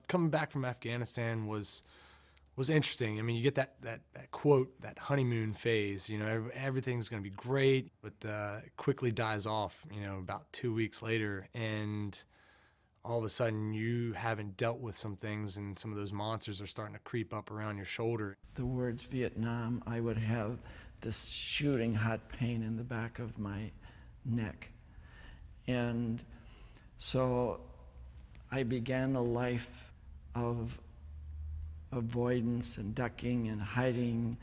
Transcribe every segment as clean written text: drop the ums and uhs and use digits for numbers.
coming back from Afghanistan was interesting. I mean, you get that quote, that honeymoon phase, everything's going to be great, but it quickly dies off, about 2 weeks later. And all of a sudden you haven't dealt with some things, and some of those monsters are starting to creep up around your shoulder. The words Vietnam, I would have this shooting hot pain in the back of my neck. And so I began a life of avoidance and ducking and hiding,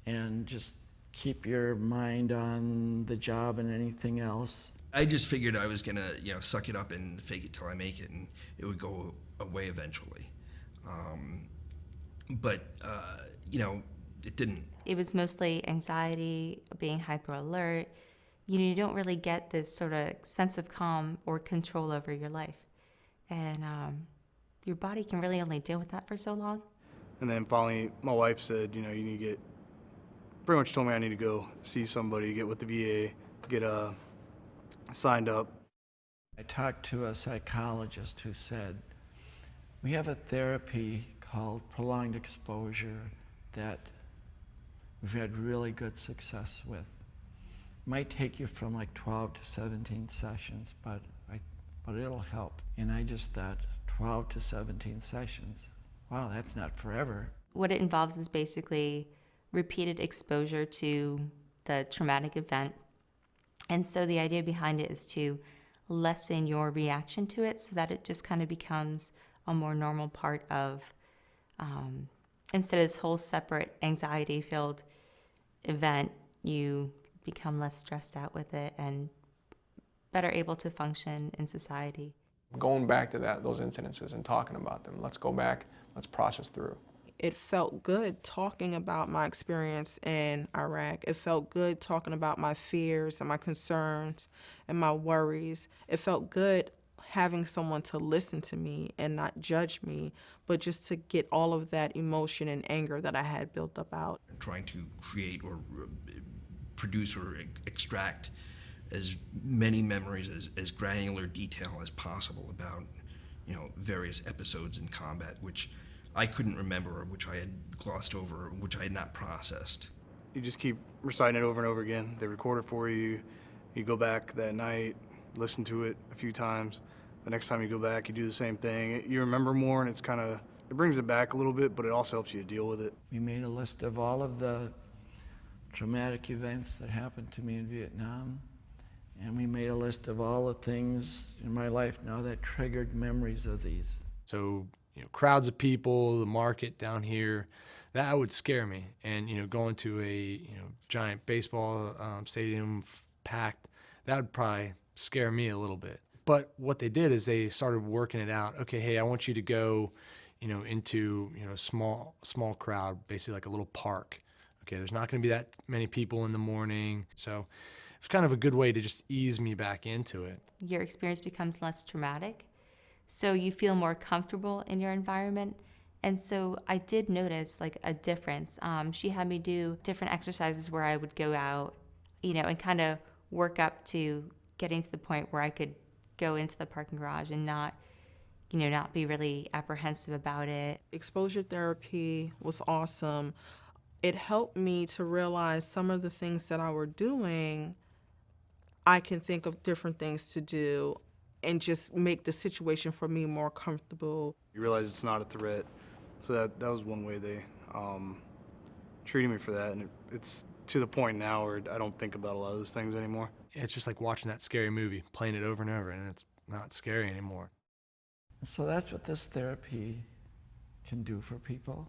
and just keep your mind on the job and anything else. I just figured I was gonna, suck it up and fake it till I make it, and it would go away eventually. But it didn't. It was mostly anxiety, being hyper alert. You don't really get this sort of sense of calm or control over your life. And your body can really only deal with that for so long. And then finally, my wife said, you need to pretty much told me I need to go see somebody, get with the VA, get signed up. I talked to a psychologist who said, we have a therapy called prolonged exposure that we've had really good success with. It might take you from like 12 to 17 sessions, but it'll help. And I just thought, 12 to 17 sessions. Wow, that's not forever. What it involves is basically repeated exposure to the traumatic event. And so the idea behind it is to lessen your reaction to it so that it just kind of becomes a more normal part of, instead of this whole separate anxiety-filled event, you become less stressed out with it and better able to function in society. Going back to those incidences and talking about them, let's go back, let's process through. It felt good talking about my experience in Iraq. It felt good talking about my fears and my concerns and my worries. It felt good having someone to listen to me and not judge me, but just to get all of that emotion and anger that I had built up out. Trying to create or produce or extract as many memories, as granular detail as possible about, various episodes in combat, which I couldn't remember, or which I had glossed over, or which I had not processed. You just keep reciting it over and over again. They record it for you. You go back that night, listen to it a few times. The next time you go back, you do the same thing. You remember more, and it brings it back a little bit, but it also helps you to deal with it. We made a list of all of the traumatic events that happened to me in Vietnam, and we made a list of all the things in my life now that triggered memories of these. So, crowds of people, the market down here, that would scare me. And, going to a, giant baseball stadium packed, that would probably scare me a little bit. But what they did is they started working it out. Okay, hey, I want you to go, into, small crowd, basically like a little park. Okay, there's not going to be that many people in the morning. So it's kind of a good way to just ease me back into it. Your experience becomes less traumatic, so you feel more comfortable in your environment. And so I did notice like a difference. She had me do different exercises where I would go out, and kind of work up to getting to the point where I could go into the parking garage and not be really apprehensive about it. Exposure therapy was awesome. It helped me to realize some of the things that I were doing, I can think of different things to do and just make the situation for me more comfortable. You realize it's not a threat. So that was one way they treated me for that. And it's to the point now where I don't think about a lot of those things anymore. It's just like watching that scary movie, playing it over and over, and it's not scary anymore. So that's what this therapy can do for people.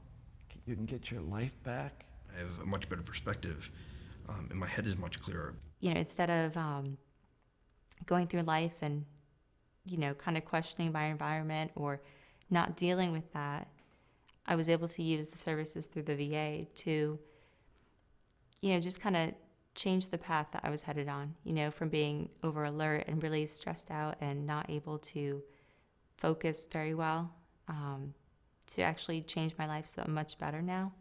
You can get your life back. I have a much better perspective, and my head is much clearer. Instead of going through life and, kind of questioning my environment or not dealing with that, I was able to use the services through the VA to, just kind of change the path that I was headed on, from being over alert and really stressed out and not able to focus very well, to actually change my life so I'm much better now.